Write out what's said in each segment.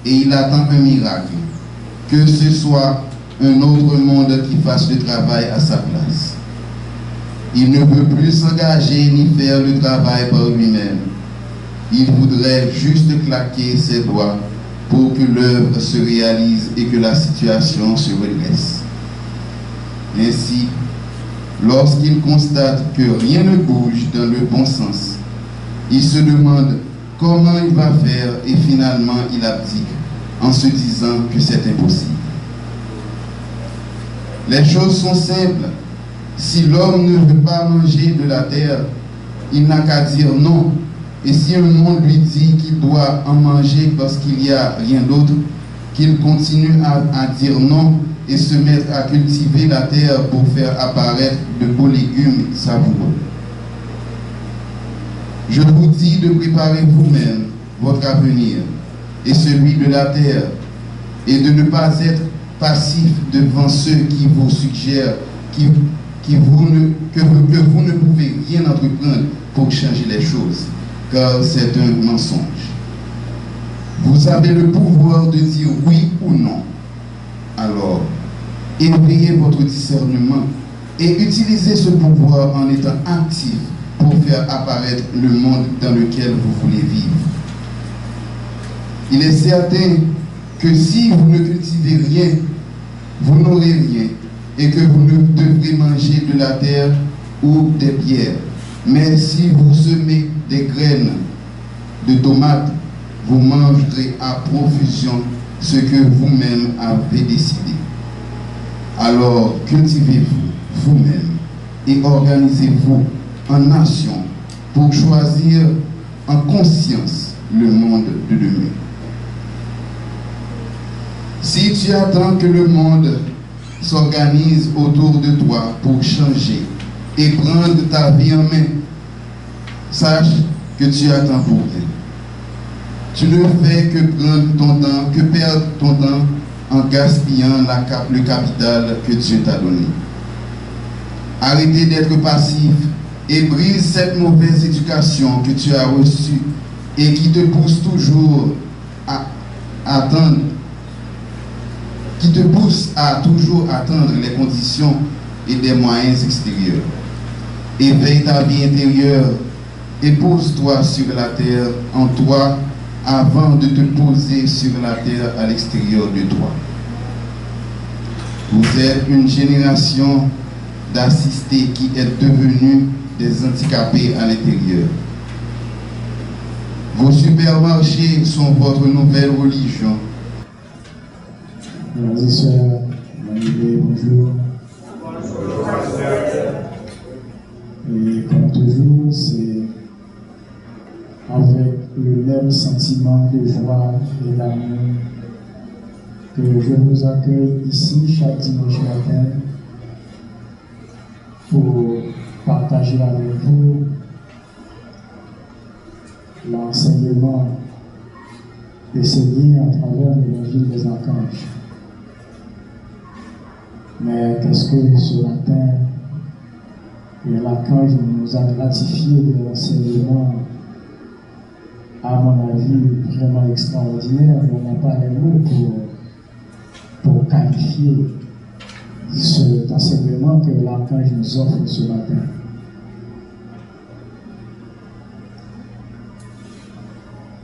et il attend un miracle, que ce soit un autre monde qui fasse le travail à sa place. Il ne peut plus s'engager ni faire le travail par lui-même. Il voudrait juste claquer ses doigts pour que l'œuvre se réalise et que la situation se redresse. Ainsi, lorsqu'il constate que rien ne bouge dans le bon sens, il se demande comment il va faire et finalement il abdique en se disant que c'est impossible. Les choses sont simples. Si l'homme ne veut pas manger de la terre, il n'a qu'à dire non. Et si un monde lui dit qu'il doit en manger parce qu'il n'y a rien d'autre, qu'il continue à dire non et se mettre à cultiver la terre pour faire apparaître de beaux légumes savoureux. Je vous dis de préparer vous-même votre avenir et celui de la terre et de ne pas être passif devant ceux qui vous suggèrent que vous ne pouvez rien entreprendre pour changer les choses, car c'est un mensonge. Vous avez le pouvoir de dire oui ou non. Alors, éveillez votre discernement et utilisez ce pouvoir en étant actif pour faire apparaître le monde dans lequel vous voulez vivre. Il est certain que si vous ne cultivez rien, vous n'aurez rien et que vous ne devrez manger de la terre ou des pierres. Mais si vous semez des graines de tomates, vous mangerez à profusion ce que vous-même avez décidé. Alors cultivez-vous vous-même et organisez-vous en nation pour choisir en conscience le monde de demain. Si tu attends que le monde s'organise autour de toi pour changer et prendre ta vie en main, sache que tu attends pour rien. Tu ne fais que perdre ton temps en gaspillant le capital que Dieu t'a donné. Arrêtez d'être passif et brise cette mauvaise éducation que tu as reçue et qui te pousse toujours à attendre, toujours attendre les conditions et des moyens extérieurs. Éveille ta vie intérieure et pose-toi sur la terre en toi avant de te poser sur la terre à l'extérieur de toi. Vous êtes une génération d'assistés qui est devenue des handicapés à l'intérieur. Vos supermarchés sont votre nouvelle religion. Mesdames et sœurs, bonjour. Et comme toujours, c'est avec le même sentiment de joie et d'amour que je vous accueille ici chaque dimanche matin pour partager avec vous l'enseignement enseigné à travers l'évangile des archanges. Mais qu'est-ce que ce matin, l'archange nous a gratifié de l'enseignement, à mon avis, vraiment extraordinaire. On n'a pas les mots pour qualifier cet enseignement que l'archange nous offre ce matin.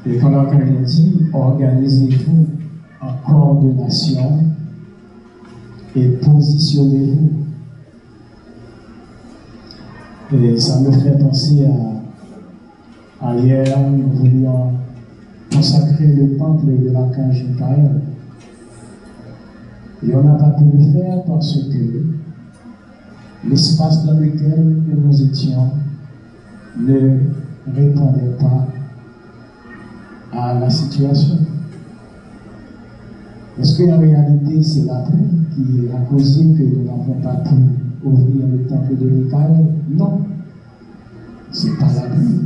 Et quand l'archange nous dit, organisez-vous en coordination et positionnez-vous. Et ça me fait penser à hier, nous voulions consacrer le temple de l'archange Michael. Et on n'a pas pu le faire parce que l'espace dans lequel nous étions ne répondait pas à la situation. Est-ce que en réalité c'est la pluie qui a causé que nous n'avons pas pu ouvrir le temple de Michael? Non, ce n'est pas la pluie.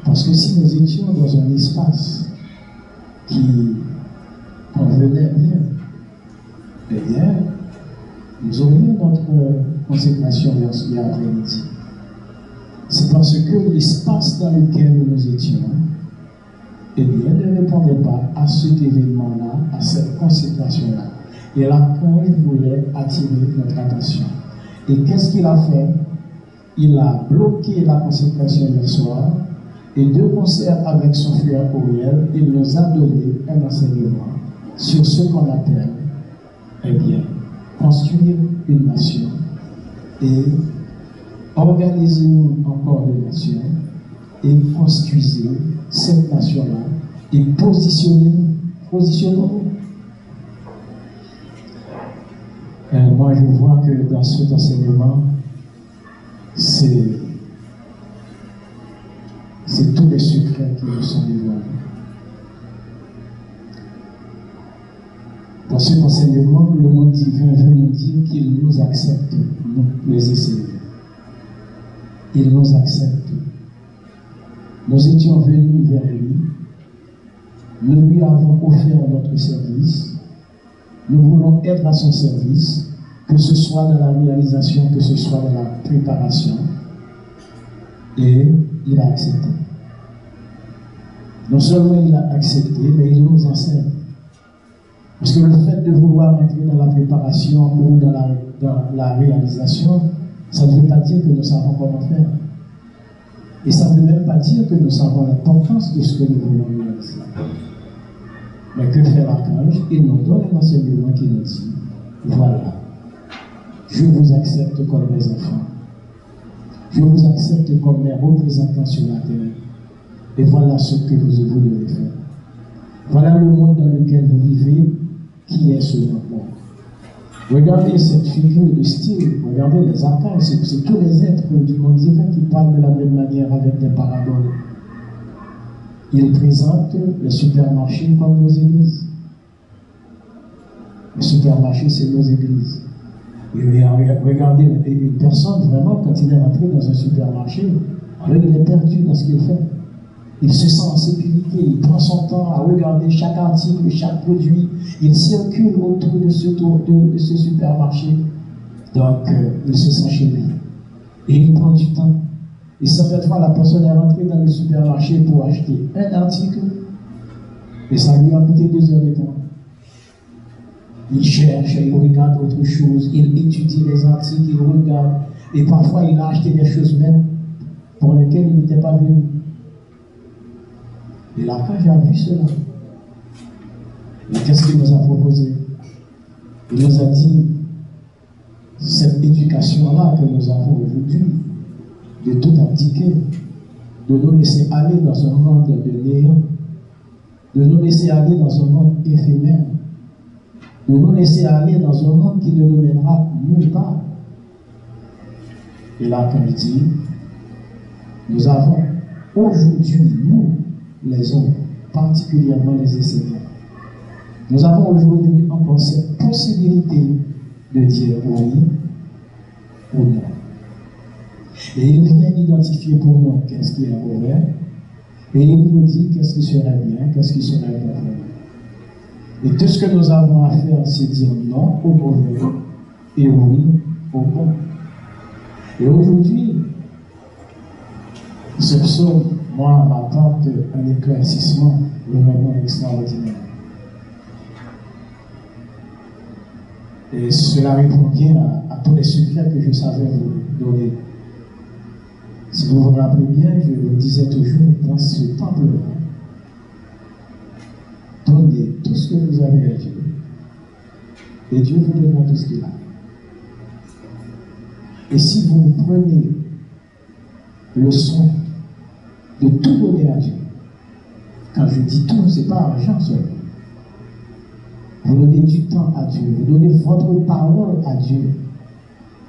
Parce que si nous étions dans un espace qui convenait bien, eh bien, nous aurions notre consécration hier après-midi. C'est parce que l'espace dans lequel nous étions, eh bien, ne répondait pas à cet événement-là, à cette consécration-là. Et l'archange voulait attirer notre attention. Et qu'est-ce qu'il a fait? Il a bloqué la consécration hier soir, et de concert avec son frère Auriel, il nous a donné un enseignement sur ce qu'on appelle, eh bien, construire une nation et organiser en coordination et construisez cette nation-là et positionnez-nous. Moi, je vois que dans cet enseignement, c'est tous les secrets qui nous sont livrés. Dans cet enseignement, le monde divin veut nous dire qu'il nous accepte, nous, les essayés. Il nous accepte. Nous étions venus vers lui. Nous lui avons offert notre service. Nous voulons être à son service, que ce soit dans la réalisation, que ce soit dans la préparation. Et il a accepté. Non seulement il a accepté, mais il nous enseigne. Parce que le fait de vouloir entrer dans la préparation ou dans la réalisation, ça ne veut pas dire que nous savons comment faire. Et ça ne veut même pas dire que nous savons l'importance de ce que nous voulons réaliser. Mais que fait l'archange? Il nous donne un enseignement qui nous dit, voilà, je vous accepte comme mes enfants. Je vous accepte comme mes représentants sur la terre. Et voilà ce que vous devez faire. Voilà le monde dans lequel vous vivez, qui est ce monde. Regardez cette figure de style, regardez les archanges, c'est tous les êtres du monde divin qui parlent de la même manière avec des paraboles. Ils présentent les supermarchés comme nos églises. Les supermarchés, c'est nos églises. Et regardez une personne, vraiment, quand il est rentré dans un supermarché, alors il est perdu dans ce qu'il fait. Il se sent en sécurité, il prend son temps à regarder chaque article, chaque produit. Il circule autour de ce supermarché. Donc, il se sent chez lui. Et il prend du temps. Et certaines fois, la personne est rentrée dans le supermarché pour acheter un article. Et ça lui a coûté 2 heures de temps. Il cherche, il regarde autre chose, il étudie les articles, il regarde. Et parfois, il a acheté des choses même pour lesquelles il n'était pas venu. Et l'archange a vu cela. Et qu'est-ce qu'il nous a proposé? Il nous a dit, cette éducation-là que nous avons aujourd'hui, de tout abdiquer, de nous laisser aller dans un monde de néant, de nous laisser aller dans un monde éphémère, de nous laisser aller dans un monde qui ne nous mènera nulle part. Et l'archange dit, nous avons aujourd'hui, nous, les hommes, particulièrement les enseignants. Nous avons aujourd'hui encore cette possibilité de dire oui ou non. Et il vient identifier pour nous qu'est-ce qui est mauvais, et il nous dit qu'est-ce qui serait bien, qu'est-ce qui serait mauvais. Et tout ce que nous avons à faire, c'est dire non au mauvais et oui au bon. Et aujourd'hui, ce psaume, moi, m'apporte un éclaircissement vraiment extraordinaire. Et cela répond bien à tous les secrets que je savais vous donner. Si vous vous rappelez bien, je le disais toujours, dans ce temple-là, donnez tout ce que vous avez à Dieu. Et Dieu vous donnera tout ce qu'il a. Et si vous prenez le soin de tout donner à Dieu, quand je dis tout, ce n'est pas argent seulement. Vous donnez du temps à Dieu, vous donnez votre parole à Dieu.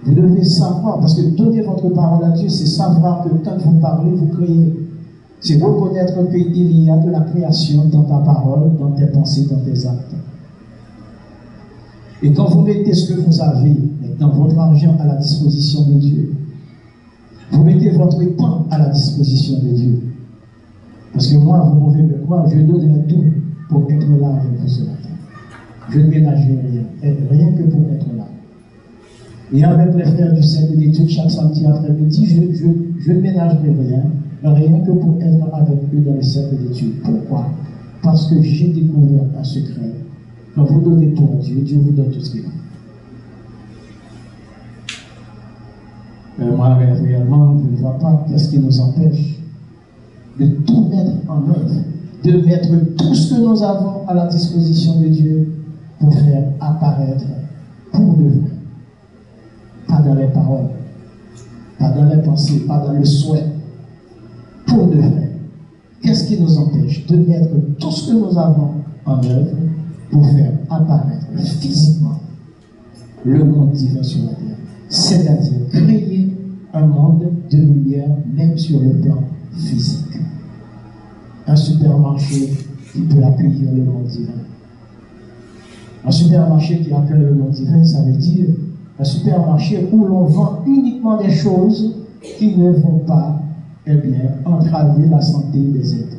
Vous devez savoir, parce que donner votre parole à Dieu, c'est savoir que quand vous parlez, vous créez. C'est reconnaître qu'il y a de la création dans ta parole, dans tes pensées, dans tes actes. Et quand vous mettez ce que vous avez, maintenant votre argent à la disposition de Dieu, vous mettez votre temps à la disposition de Dieu. Parce que moi, vous pouvez me croire, je donnerai tout pour être là avec vous ce matin. Je ne ménagerai rien que pour être là. Et avec les frères du cercle d'études, chaque samedi après-midi, je ne ménagerai rien que pour être avec eux dans le cercle d'études. Pourquoi? Parce que j'ai découvert un secret. Quand vous donnez tout à Dieu, Dieu vous donne tout ce qu'il a. Moi, réellement, je ne vois pas qu'est-ce qui nous empêche de tout mettre en œuvre, de mettre tout ce que nous avons à la disposition de Dieu pour faire apparaître pour de vrai. Pas dans les paroles, pas dans les pensées, pas dans le souhait, pour de vrai. Qu'est-ce qui nous empêche de mettre tout ce que nous avons en œuvre pour faire apparaître physiquement le monde divin sur la terre, c'est-à-dire créer un monde de lumière même sur le plan physique. Un supermarché qui peut accueillir le monde divin. Un supermarché qui accueille le monde divin, ça veut dire un supermarché où l'on vend uniquement des choses qui ne vont pas, entraver la santé des êtres.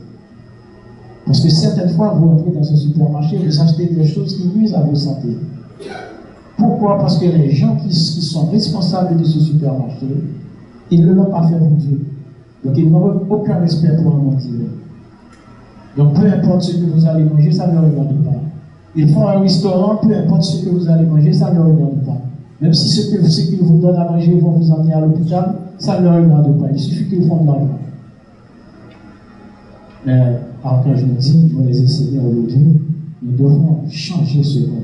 Parce que certaines fois, vous entrez dans un supermarché, vous achetez des choses qui nuisent à votre santé. Pourquoi? Parce que les gens qui sont responsables de ce supermarché, ils ne l'ont pas fait pour Dieu. Donc ils n'ont aucun respect pour un monde divin. Donc peu importe ce que vous allez manger, ça ne leur regarde pas. Ils font un restaurant, peu importe ce que vous allez manger, ça ne leur regarde pas. Même si ce qu'ils vous donnent à manger vont vous emmener à l'hôpital, ça ne leur regarde pas. Il suffit qu'ils font de l'argent. Mais alors quand je me dis, vous les enseignez aujourd'hui, nous devons changer ce monde.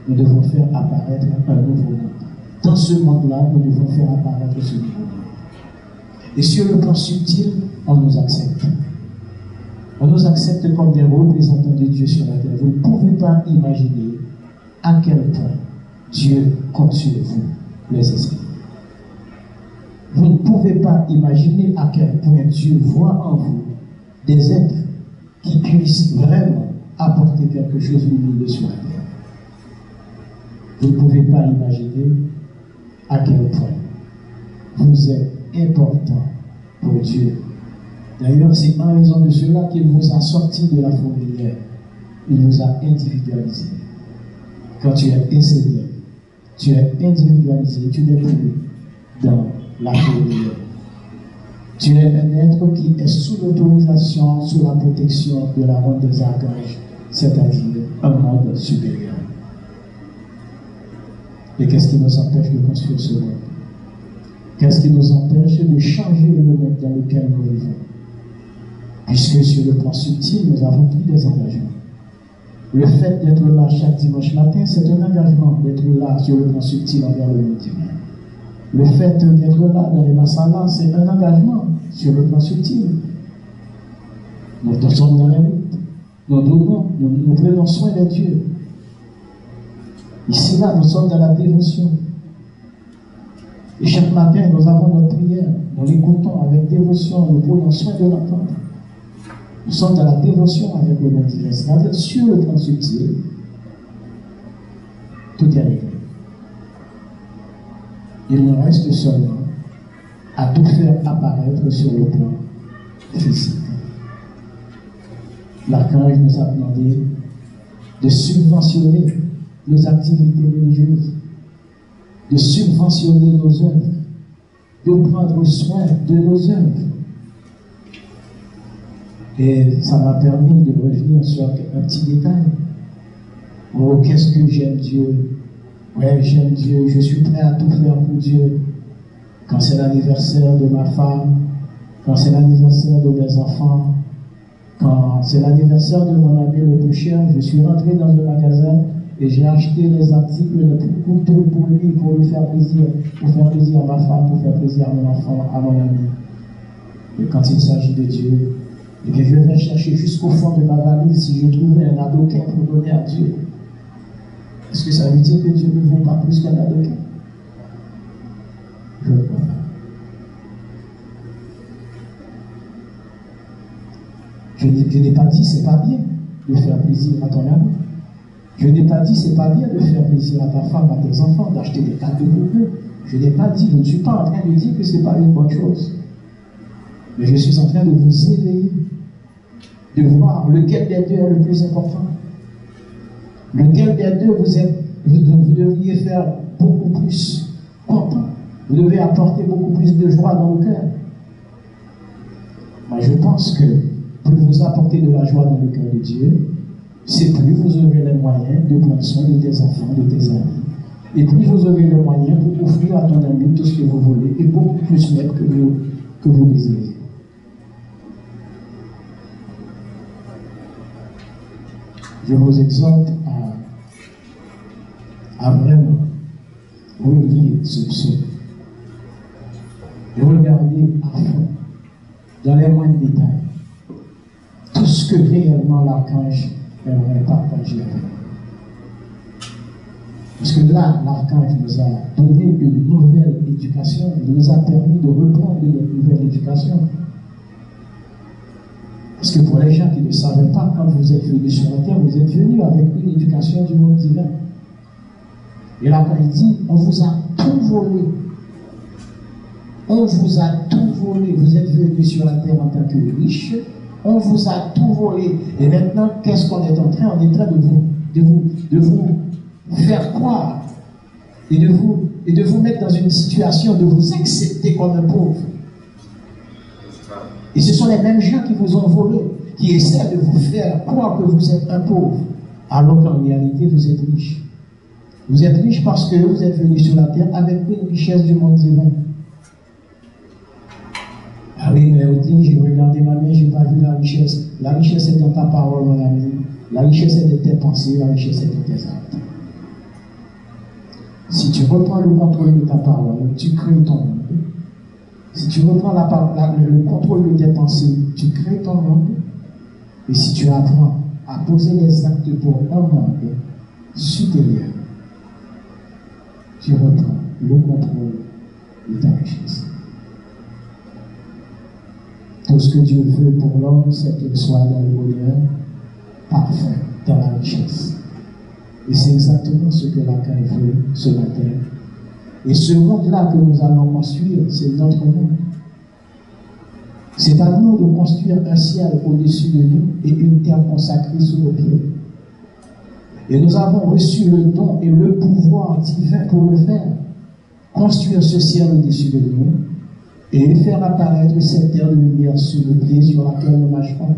Nous devons faire apparaître un nouveau monde. Dans ce monde-là, nous devons faire apparaître ce nouveau monde. Et sur le plan subtil, on nous accepte. On nous accepte comme des représentants de Dieu sur la terre. Vous ne pouvez pas imaginer à quel point Dieu compte sur vous, les esprits. Vous ne pouvez pas imaginer à quel point Dieu voit en vous des êtres qui puissent vraiment apporter quelque chose de lumineux sur la terre. Vous ne pouvez pas imaginer à quel point vous êtes important pour Dieu. D'ailleurs, c'est en raison de cela qu'il vous a sorti de la fourmilière. Il vous a individualisé. Quand tu es enseigné, tu es individualisé, tu n'es plus dans la fourmilière. Tu es un être qui est sous l'autorisation, sous la protection de la ronde des archanges, c'est-à-dire un monde supérieur. Et qu'est-ce qui nous empêche de construire ce monde? Qu'est-ce qui nous empêche de changer le monde dans lequel nous vivons? Puisque sur le plan subtil, nous avons pris des engagements. Le fait d'être là chaque dimanche matin, c'est un engagement d'être là sur le plan subtil envers le monde divin. Le fait d'être là dans les masalas, c'est un engagement sur le plan subtil. Nous sommes dans la lutte. Nous prenons soin de Dieu. Ici, là, nous sommes dans la dévotion. Et chaque matin, nous avons notre prière. Nous l'écoutons avec dévotion. Nous prenons soin de l'entendre. Nous sommes dans la dévotion avec le monde divin. C'est-à-dire, sur le plan subtil, tout est réglé. Il nous reste seulement à tout faire apparaître sur le plan physique. L'archange nous a demandé de subventionner nos activités religieuses, de subventionner nos œuvres, de prendre soin de nos œuvres. Et ça m'a permis de revenir sur un petit détail. Oh, qu'est-ce que j'aime Dieu! Ouais, j'aime Dieu, je suis prêt à tout faire pour Dieu. Quand c'est l'anniversaire de ma femme, quand c'est l'anniversaire de mes enfants, quand c'est l'anniversaire de mon ami le plus cher, je suis rentré dans un magasin et j'ai acheté les articles les plus coûteux pour lui, pour lui faire plaisir à ma femme, pour faire plaisir à mon enfant, à mon ami. Et quand il s'agit de Dieu, et bien je vais chercher jusqu'au fond de ma valise si je trouve un avocat pour donner à Dieu. Est-ce que ça veut dire que Dieu ne vaut pas plus qu'un avocat? Je ne crois pas. Je n'ai pas dit c'est pas bien de faire plaisir à ton ami. Je n'ai pas dit c'est pas bien de faire plaisir à ta femme, à tes enfants, d'acheter des cadeaux pour eux. Je n'ai pas dit, je ne suis pas en train de dire que ce n'est pas une bonne chose. Mais je suis en train de vous éveiller, de voir lequel des deux est le plus important. Lequel des deux vous devriez faire beaucoup plus content. Vous devez apporter beaucoup plus de joie dans le cœur. Moi, je pense que plus vous apportez de la joie dans le cœur de Dieu, c'est plus vous aurez les moyens de prendre soin de tes enfants, de tes amis. Et plus vous aurez les moyens pour offrir à ton ami tout ce que vous voulez, et beaucoup plus même que vous désirez. Je vous exhorte à vraiment relire ce psaume et regarder à fond, dans les moindres détails, tout ce que réellement l'archange aimerait partager avec nous. Parce que là, l'archange nous a donné une nouvelle éducation, il nous a permis de reprendre une nouvelle éducation. Parce que pour les gens qui ne savaient pas, quand vous êtes venus sur la terre, vous êtes venus avec une éducation du monde divin. Et là, il dit, on vous a tout volé. On vous a tout volé. Vous êtes venus sur la terre en tant que riches. On vous a tout volé. Et maintenant, qu'est-ce qu'on est en train? On est en train de vous faire croire et de vous mettre dans une situation de vous accepter comme un pauvre. Et ce sont les mêmes gens qui vous ont volé, qui essaient de vous faire croire que vous êtes un pauvre, alors qu'en réalité, vous êtes riche. Vous êtes riche parce que vous êtes venus sur la terre avec une richesse du monde divin. Ah oui, mais au dit, j'ai regardé ma main, je n'ai pas vu la richesse. La richesse est dans ta parole, mon ami. La richesse est de tes pensées, la richesse est de tes actes. Si tu reprends le contrôle de ta parole, tu crées ton monde. Si tu reprends le contrôle de tes pensées, tu crées ton monde. Et si tu apprends à poser les actes pour un monde supérieur, tu reprends le contrôle de ta richesse. Tout ce que Dieu veut pour l'homme, c'est qu'il soit dans le bonheur parfait, dans la richesse. Et c'est exactement ce que l'archange veut ce matin. Et ce monde-là que nous allons construire, c'est notre monde. C'est à nous de construire un ciel au-dessus de nous et une terre consacrée sous nos pieds. Et nous avons reçu le don et le pouvoir divin pour le faire. Construire ce ciel au-dessus de nous et faire apparaître cette terre de lumière sous nos pieds sur laquelle nous marchons.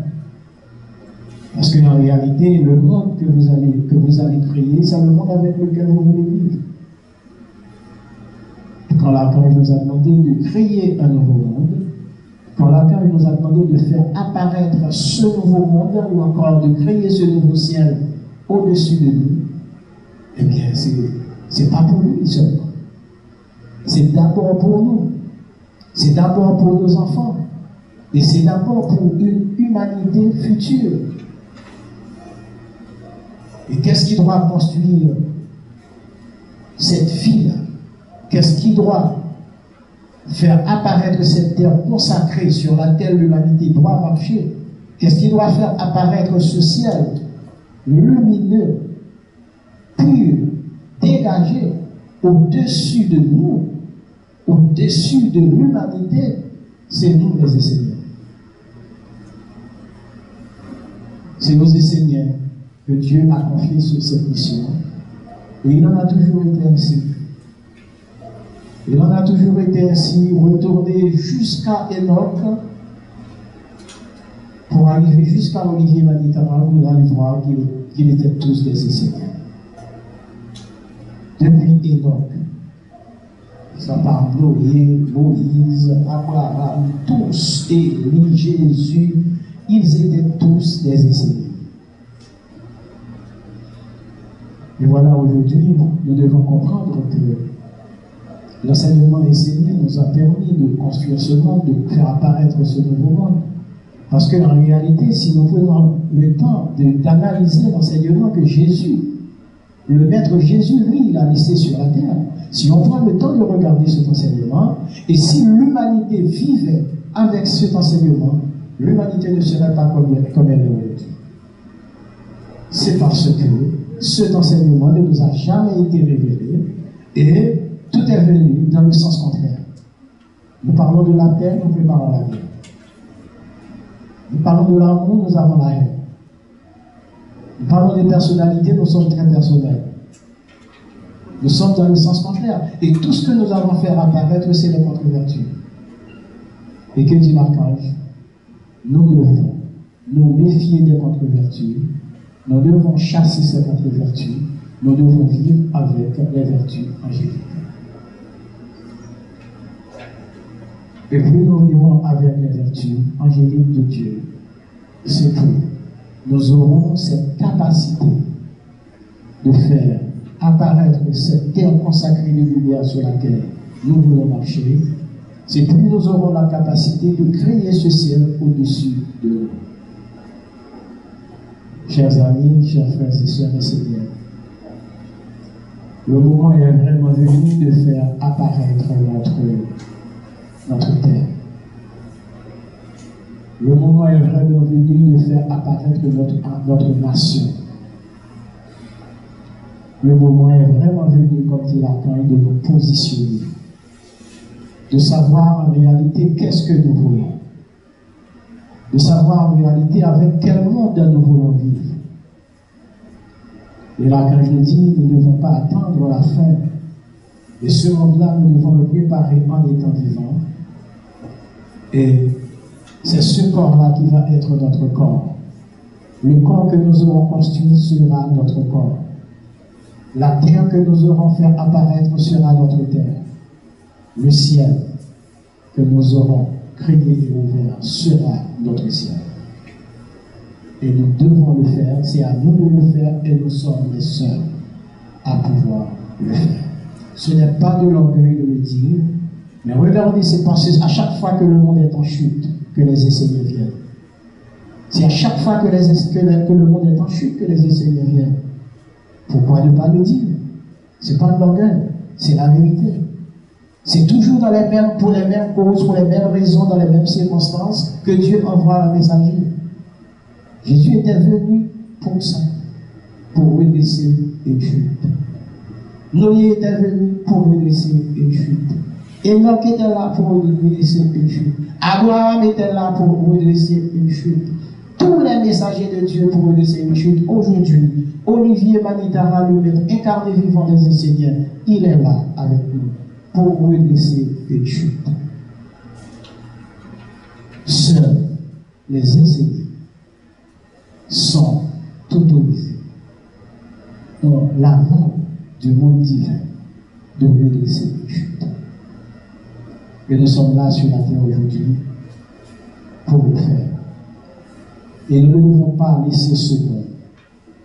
Parce qu'en réalité, le monde que vous allez créer, c'est le monde avec lequel vous voulez vivre. Quand l'archange nous a demandé de créer un nouveau monde, quand l'archange nous a demandé de faire apparaître ce nouveau monde, ou encore de créer ce nouveau ciel au-dessus de nous, eh bien, c'est pas pour lui seulement. C'est d'abord pour nous. C'est d'abord pour nos enfants. Et c'est d'abord pour une humanité future. Et qu'est-ce qui doit construire cette vie-là? Qu'est-ce qui doit faire apparaître cette terre consacrée sur laquelle l'humanité doit marcher? Qu'est-ce qui doit faire apparaître ce ciel lumineux, pur, dégagé au-dessus de nous, au-dessus de l'humanité? C'est nous les Esséniens. C'est aux Esséniens que Dieu a confié sur cette mission. Et il en a toujours été ainsi. Il en a toujours été ainsi, retourné jusqu'à Enoch, pour arriver jusqu'à Olivier Manitara, vous allez voir qu'ils étaient tous des Esséniens. Depuis Enoch, ça part Noé, Moïse, Abraham, tous, Élie, Jésus, ils étaient tous des Esséniens. Et voilà, aujourd'hui, nous devons comprendre que l'enseignement essénien nous a permis de construire ce monde, de faire apparaître ce nouveau monde. Parce qu'en réalité, si nous prenons le temps d'analyser l'enseignement que Jésus, le Maître Jésus, lui, il a laissé sur la terre, si on prend le temps de regarder cet enseignement, et si l'humanité vivait avec cet enseignement, l'humanité ne serait pas comme elle est aujourd'hui. C'est parce que cet enseignement ne nous a jamais été révélé et tout est venu dans le sens contraire. Nous parlons de la paix, nous préparons la guerre. Nous parlons de l'amour, nous avons la haine. Nous parlons des personnalités, nous sommes très personnels. Nous sommes dans le sens contraire. Et tout ce que nous avons fait apparaître, c'est les contre-vertus. Et que dit l'archange? Nous devons nous méfier des contre-vertus, nous devons chasser ces contre-vertus, nous devons vivre avec les vertus angéliques. Et plus nous vivons avec les vertus angéliques de Dieu, c'est que nous aurons cette capacité de faire apparaître cette terre consacrée de lumière sur laquelle nous voulons marcher. C'est plus nous aurons la capacité de créer ce ciel au-dessus de nous. Chers amis, chers frères et sœurs et Seigneur, le moment est vraiment venu de faire apparaître notre terre. Le moment est vraiment venu de faire apparaître notre nation. Le moment est vraiment venu, comme dit l'archange, de nous positionner, de savoir en réalité qu'est-ce que nous voulons, de savoir en réalité avec quel monde nous voulons vivre. Et l'archange nous dit, nous ne devons pas attendre la fin. Et ce monde-là, nous devons le préparer en étant vivants. Et c'est ce corps-là qui va être notre corps. Le corps que nous aurons construit sera notre corps. La terre que nous aurons fait apparaître sera notre terre. Le ciel que nous aurons créé et ouvert sera notre ciel. Et nous devons le faire, c'est à nous de le faire et nous sommes les seuls à pouvoir le faire. Ce n'est pas de l'orgueil de le dire, mais regardez, c'est parce qu'à chaque fois que le monde est en chute, que les essais viennent. C'est à chaque fois que le monde est en chute que les essais viennent. Pourquoi ne pas le dire? Ce n'est pas de l'orgueil, c'est la vérité. C'est toujours pour les mêmes causes, pour les mêmes raisons, dans les mêmes circonstances que Dieu envoie la messagerie. Jésus était venu pour ça, pour redresser une chute. Noé était venu pour redresser une chute. Enoch était là pour redresser une chute. Abraham était là pour redresser une chute. Tous les messagers de Dieu pour redresser une chute. Aujourd'hui, Olivier Manitara, le maître incarné vivant des Seigneurs, il est là avec nous pour redresser une chute. Seuls les enseignants sont autorisés dans l'avant du monde divin de redresser une chute. Et nous sommes là sur la terre aujourd'hui pour le faire. Et nous ne devons pas laisser ce monde,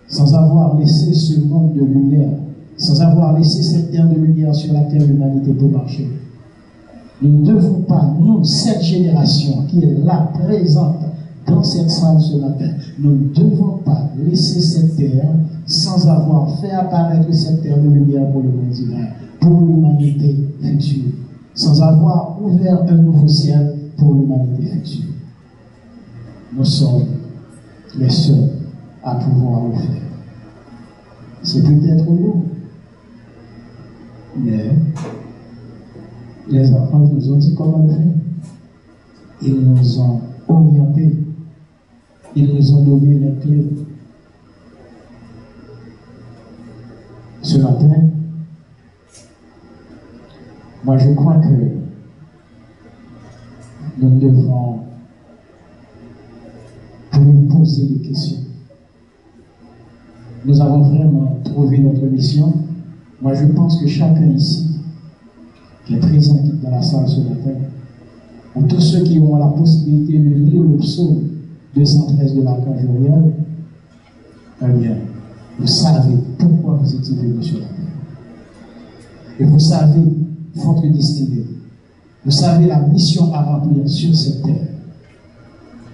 sans avoir laissé ce monde de lumière, sans avoir laissé cette terre de lumière sur laquelle l'humanité peut marcher. Nous ne devons pas, nous, cette génération qui est là, présente dans cette salle ce matin, nous ne devons pas laisser cette terre sans avoir fait apparaître cette terre de lumière pour le monde divin, pour l'humanité future, sans avoir ouvert un nouveau ciel pour l'humanité future. Nous sommes les seuls à pouvoir le faire. C'est peut-être lourd, mais les enfants nous ont dit comment le faire. Ils nous ont orientés, ils nous ont donné les clés. Ce matin, moi je crois que nous devons nous poser des questions. Nous avons vraiment trouvé notre mission. Moi je pense que chacun ici qui est présent dans la salle ce matin, ou tous ceux qui ont la possibilité de lire le psaume 213 de l'archange Uriel, eh bien, vous savez pourquoi vous étiez venus sur la terre. Et vous savez votre destinée. Vous savez la mission à remplir sur cette terre.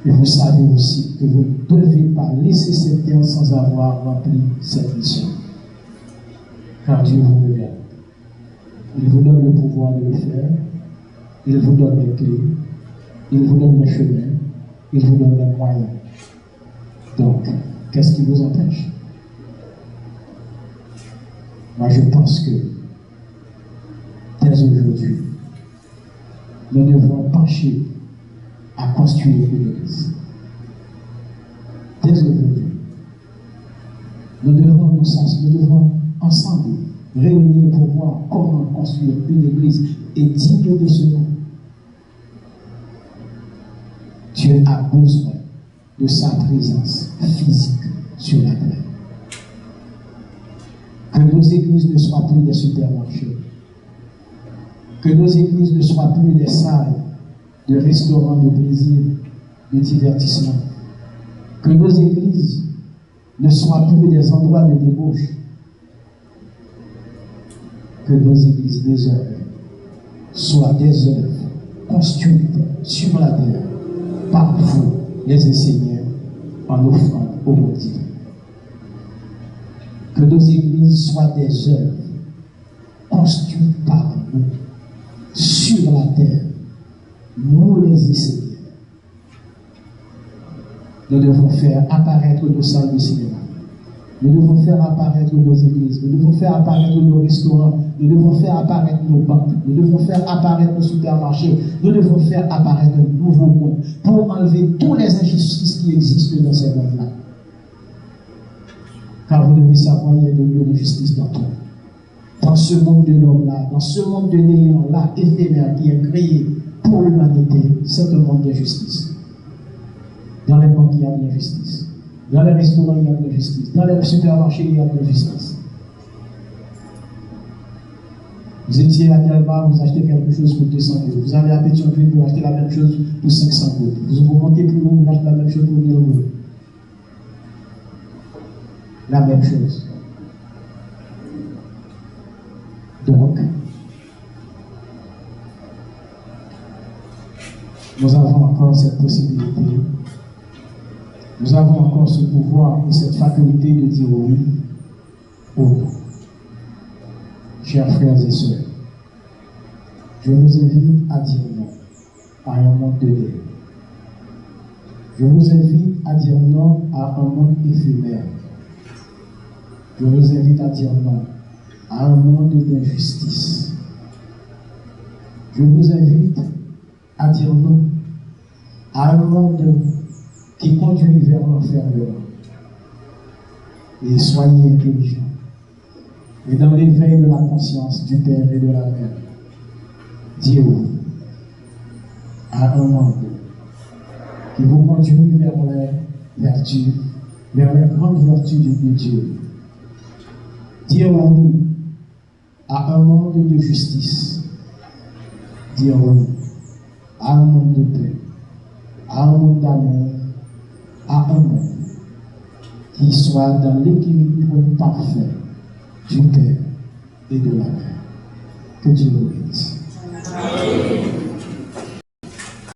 Et vous savez aussi que vous ne devez pas laisser cette terre sans avoir rempli cette mission. Car Dieu vous regarde. Il vous donne le pouvoir de le faire. Il vous donne les clés. Il vous donne les chemins. Il vous donne les moyens. Donc, qu'est-ce qui vous empêche? Moi, je pense que dès aujourd'hui, nous devons pencher à construire une église. Dès aujourd'hui, nous devons ensemble réunir pour voir comment construire une église et digne de ce nom. Dieu a besoin de sa présence physique sur la terre. Que nos églises ne soient plus des supermarchés. Que nos églises ne soient plus des salles de restaurants de plaisir, de divertissement. Que nos églises ne soient plus des endroits de débauche. Que nos églises des œuvres soient des œuvres construites sur la terre par vous, les enseignants, en offrande au monde divin. Que nos églises soient des œuvres construites par nous sur la terre, nous les enseignants. Nous devons faire apparaître nos salles de cinéma. Nous devons faire apparaître nos églises. Nous devons faire apparaître nos restaurants. Nous devons faire apparaître nos banques. Nous devons faire apparaître nos supermarchés. Nous devons faire apparaître un nouveau monde pour enlever toutes les injustices qui existent dans ces mondes-là. Car vous devez savoir, il y a de lieux de justice dans tout. Dans ce monde de l'homme-là, dans ce monde de néant-là, éphémère qui est créé pour l'humanité, c'est un monde de justice. Dans les banques, il y a de l'injustice. Dans les restaurants, il y a de l'injustice. Dans les supermarchés, il y a de l'injustice. Vous étiez à Delma, vous achetez quelque chose pour 200 euros. Vous allez à Pétionville, vous achetez la même chose pour 500 euros. Vous montez plus haut, vous achetez la même chose pour 1000 euros. La même chose. Donc, nous avons encore cette possibilité. Nous avons encore ce pouvoir et cette faculté de dire oui au non. Chers frères et sœurs, je vous invite à dire non à un monde de délai. Je vous invite à dire non à un monde éphémère. Je vous invite à dire non à un monde d'injustice. Je vous invite à dire non à un monde qui conduit vers l'enfermement. Et soyez intelligents. Et dans l'éveil de la conscience du Père et de la Mère, dites oui à un monde qui vous conduit vers les vertus, vers les grandes vertus de Dieu. Dites oui à un monde de justice. Dites oui à un monde de paix, à un monde d'amour, à un monde qui soit dans l'équilibre parfait du Père et de la Mère. Que Dieu vous bénisse.